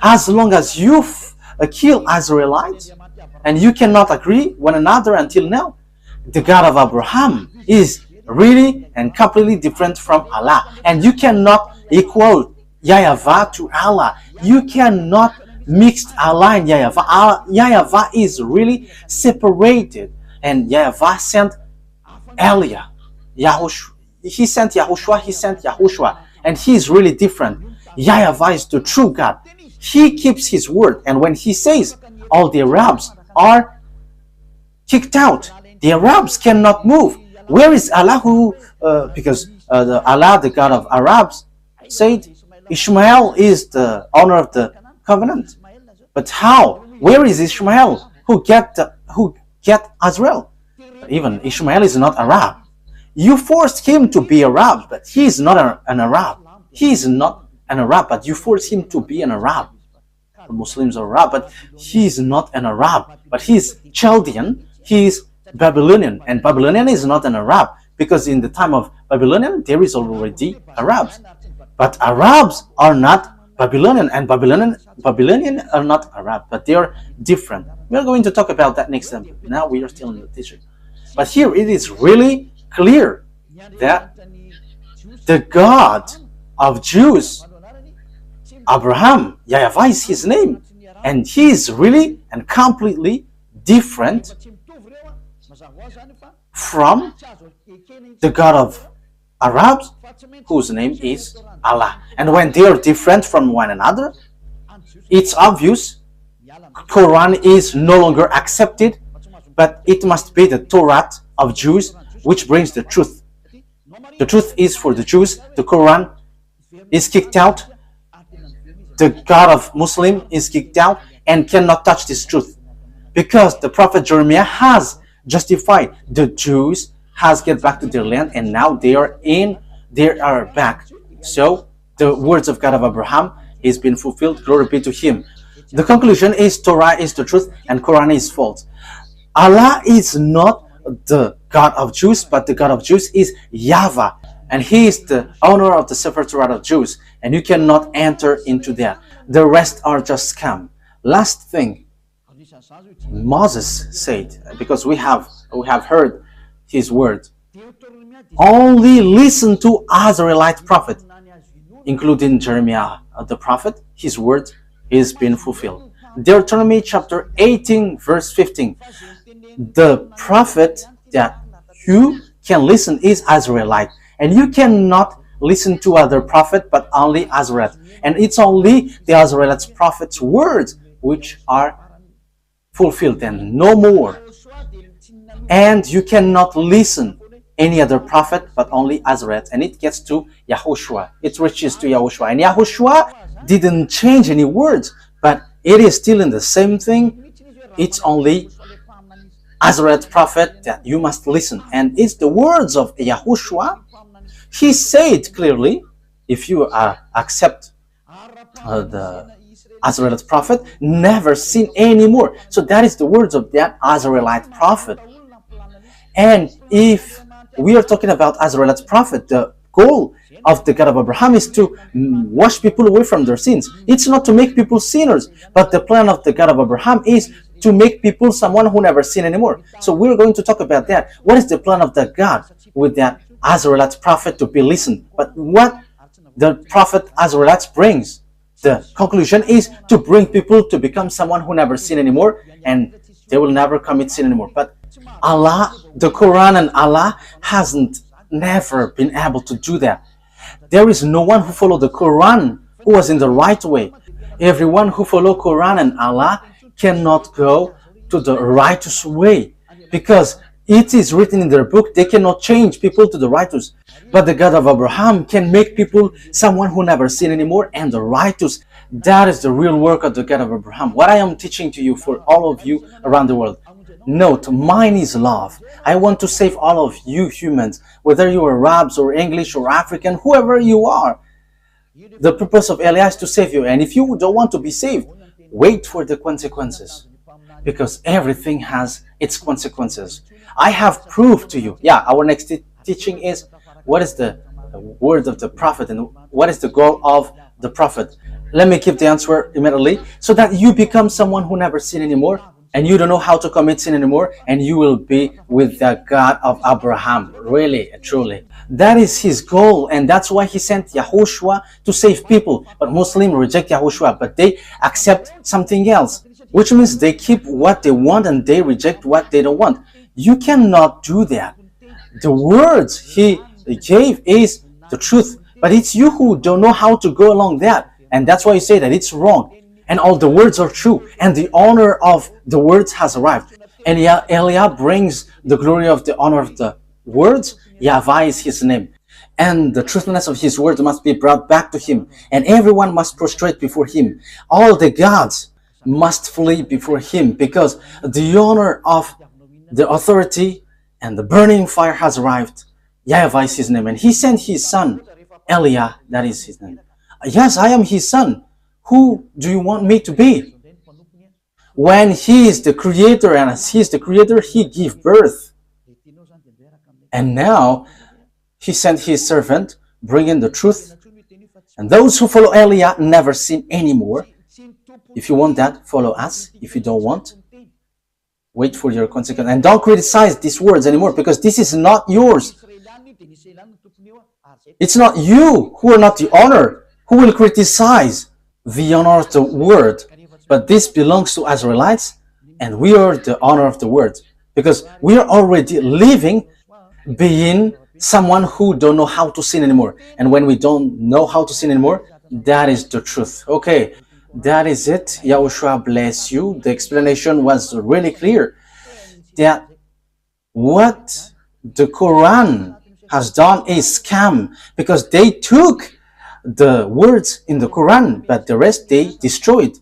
As long as you kill Israelites and you cannot agree one another until now, the God of Abraham is really and completely different from Allah. And you cannot equal YAHVAH to Allah. You cannot mix Allah and YAHVAH. YAHVAH is really separated. And YAHVAH sent Elia. He sent YAHOSHUAH. And he is really different. YAHVAH is the true God. He keeps his word. And when he says all the Arabs are kicked out, the Arabs cannot move. Where is Allah because Allah, the God of Arabs, said Ishmael is the owner of the covenant. But how? Where is Ishmael who get Israel? Even Ishmael is not Arab. You forced him to be Arab, but he is not an Arab. He is not an Arab, but you force him to be an Arab. The Muslims are Arab, but he is not an Arab. But he is Chaldean, he is Babylonian, and Babylonian is not an Arab, because in the time of Babylonian there is already Arabs. But Arabs are not Babylonian, and Babylonian are not Arab, but they are different. We are going to talk about that next time. Now we are still in the teaching. But here it is really clear that the God of Jews, Abraham, YAHVAH is his name, and he is really and completely different from the God of Arabs, whose name is Allah. And when they are different from one another, it's obvious Quran is no longer accepted, but it must be the Torah of Jews which brings the truth. The truth is for the Jews. The Quran is kicked out. The God of Muslim is kicked out and cannot touch this truth, because the prophet Jeremiah has justified the Jews has get back to their land, and now they are back. So the words of God of Abraham is been fulfilled. Glory be to him. The conclusion is Torah is the truth and Quran is false. Allah is not the God of Jews, but the God of Jews is YAHVAH, and he is the owner of the Sefer Torah of Jews, and you cannot enter into that. The rest are just scam. Last thing Moses said, because we have heard his word, only listen to Israelite prophet, including Jeremiah the prophet. His word is being fulfilled. Deuteronomy chapter 18 verse 15. The prophet that you can listen is Israelite, and you cannot listen to other prophet but only Israelite, and it's only the Israelite prophet's words which are fulfilled and no more. And you cannot listen any other prophet but only Israelite, and it gets to YAHOSHUAH. It reaches to YAHOSHUAH, and YAHOSHUAH didn't change any words, but it is still in the same thing. It's only Israelite prophet that you must listen, and it's the words of YAHOSHUAH. He said clearly, if you accept the Israelite prophet, never sin anymore. So that is the words of that Israelite prophet. And if we are talking about Israelite prophet, the goal of the God of Abraham is to wash people away from their sins. It's not to make people sinners, but the plan of the God of Abraham is to make people someone who never sin anymore. So we're going to talk about that. What is the plan of the God with that Israelite prophet to be listened? But what the prophet Israelite brings, the conclusion is to bring people to become someone who never sin anymore, and they will never commit sin anymore. But Allah, the Quran and Allah hasn't never been able to do that. There is no one who followed the Quran who was in the right way. Everyone who follow Quran and Allah cannot go to the righteous way, because it is written in their book they cannot change people to the righteous. But the God of Abraham can make people someone who never sin anymore and the righteous. That is the real work of the God of Abraham. What I am teaching to you for all of you around the world. Note, mine is love. I want to save all of you humans, whether you are Arabs or English or African, whoever you are. The purpose of Elias is to save you. And if you don't want to be saved, wait for the consequences, because everything has its consequences. I have proved to you. Yeah, our next teaching is what is the word of the prophet and what is the goal of the prophet. Let me give the answer immediately. So that you become someone who never sin anymore, and you don't know how to commit sin anymore, and you will be with the God of Abraham, really, truly. That is his goal, and that's why he sent YAHOSHUAH to save people. But Muslims reject YAHOSHUAH, but they accept something else, which means they keep what they want and they reject what they don't want. You cannot do that. The words he gave is the truth, but it's you who don't know how to go along that, and that's why you say that it's wrong. And all the words are true, and the honor of the words has arrived. And Eliah brings the glory of the honor of the words. YAHVAH is his name, and the truthfulness of his word must be brought back to him, and everyone must prostrate before him. All the gods must flee before him, because the honor of the authority and the burning fire has arrived. YAHVAH is his name, and he sent his son, Eliah, that is his name. Yes, I am his son. Who do you want me to be? When he is the creator, and as he is the creator, he gave birth. And now he sent his servant, bringing the truth. And those who follow Eliah never sin anymore. If you want that, follow us. If you don't want, wait for your consequence. And don't criticize these words anymore, because this is not yours. It's not you who are not the honor, who will criticize the honor of the word. But this belongs to Israelites, and we are the honor of the word, because we are already living being someone who don't know how to sin anymore. And when we don't know how to sin anymore, that is the truth. Okay, that is it. YAHOSHUAH bless you. The explanation was really clear, that what the Quran has done is scam, because they took the words in the Quran, but the rest they destroyed.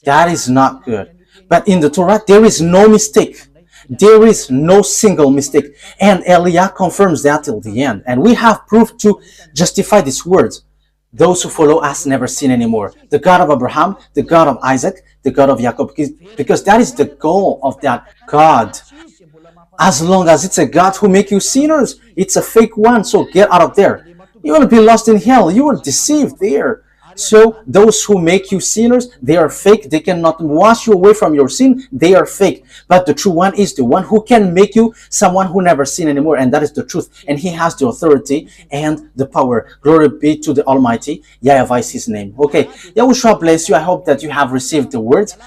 That is not good. But in the Torah, there is no mistake. There is no single mistake. And Eliah confirms that till the end. And we have proof to justify these words. Those who follow us never sin anymore. The God of Abraham, the God of Isaac, the God of Jacob, because that is the goal of that God. As long as it's a God who make you sinners, it's a fake one, so get out of there. You will be lost in hell. You are deceived there. So those who make you sinners, they are fake. They cannot wash you away from your sin. They are fake. But the true one is the one who can make you someone who never sin anymore. And that is the truth. And he has the authority and the power. Glory be to the Almighty. YAHVAH is his name. Okay. YAHOSHUAH bless you. I hope that you have received the words.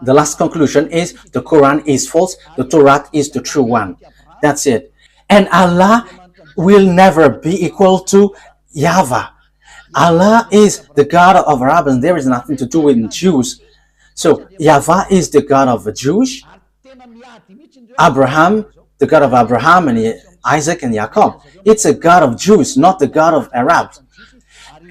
The last conclusion is the Quran is false. The Torah is the true one. That's it. And Allah will never be equal to YAHVAH. Allah is the God of Arabs. There is nothing to do with Jews. So YAHVAH is the God of the Jews. Abraham, the God of Abraham and Isaac and Jacob. It's a God of Jews, not the God of Arabs.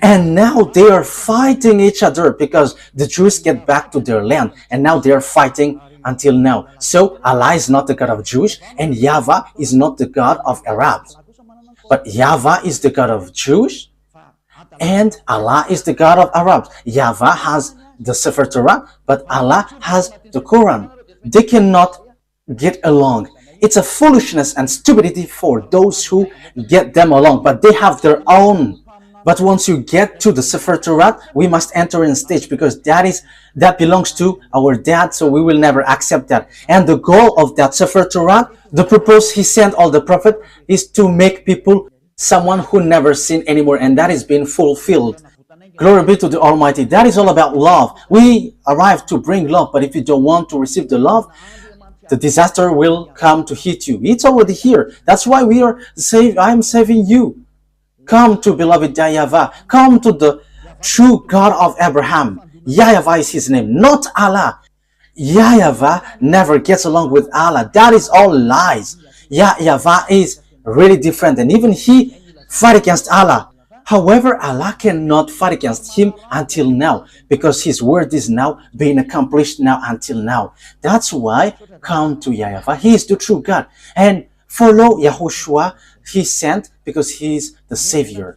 And now they are fighting each other because the Jews get back to their land. And now they are fighting until now. So Allah is not the God of Jews, and YAHVAH is not the God of Arabs. But YAHVAH is the God of Jews, and Allah is the God of Arabs. YAHVAH has the Sefer Torah, but Allah has the Quran. They cannot get along. It's a foolishness and stupidity for those who get them along, but they have their own. But once you get to the Sefer Torah, we must enter in stage, because that belongs to our dad, so we will never accept that. And the goal of that Sefer Torah, the purpose he sent all the prophet, is to make people someone who never sin anymore, and that is being fulfilled. Glory be to the Almighty. That is all about love. We arrive to bring love, but if you don't want to receive the love, the disaster will come to hit you. It's already here. That's why we are saved. I am saving you. Come to beloved YAHVAH. Come to the true God of Abraham. YAHVAH is his name, not Allah. YAHVAH never gets along with Allah. That is all lies. YAHVAH is really different, and even he fight against Allah. However, Allah cannot fight against him until now, because his word is now being accomplished now until now. That's why come to YAHVAH. He is the true God, and follow YAHOSHUAH. He sent because he is the Savior.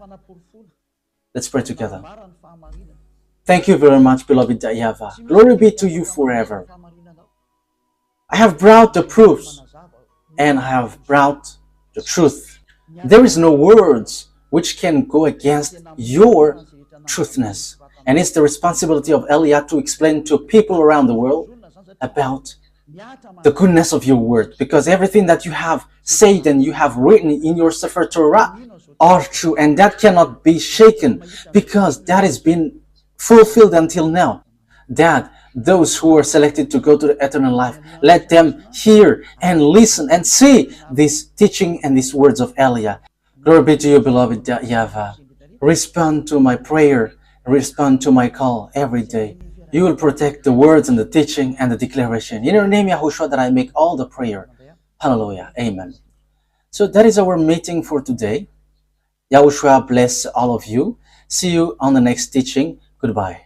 Let's pray together. Thank you very much, beloved YAHVAH. Glory be to you forever. I have brought the proofs, and I have brought the truth. There is no words which can go against your truthness. And it's the responsibility of Eliah to explain to people around the world about the goodness of your word, because everything that you have said and you have written in your Sefer Torah are true, and that cannot be shaken, because that has been fulfilled until now. That those who are selected to go to the eternal life, let them hear and listen and see this teaching and these words of Eliah. Glory be to you, beloved YAHVAH. Respond to my prayer, respond to my call every day. You will protect the words and the teaching and the declaration. In your name, YAHOSHUAH, that I make all the prayer. Hallelujah. Amen. So that is our meeting for today. YAHOSHUAH bless all of you. See you on the next teaching. Goodbye.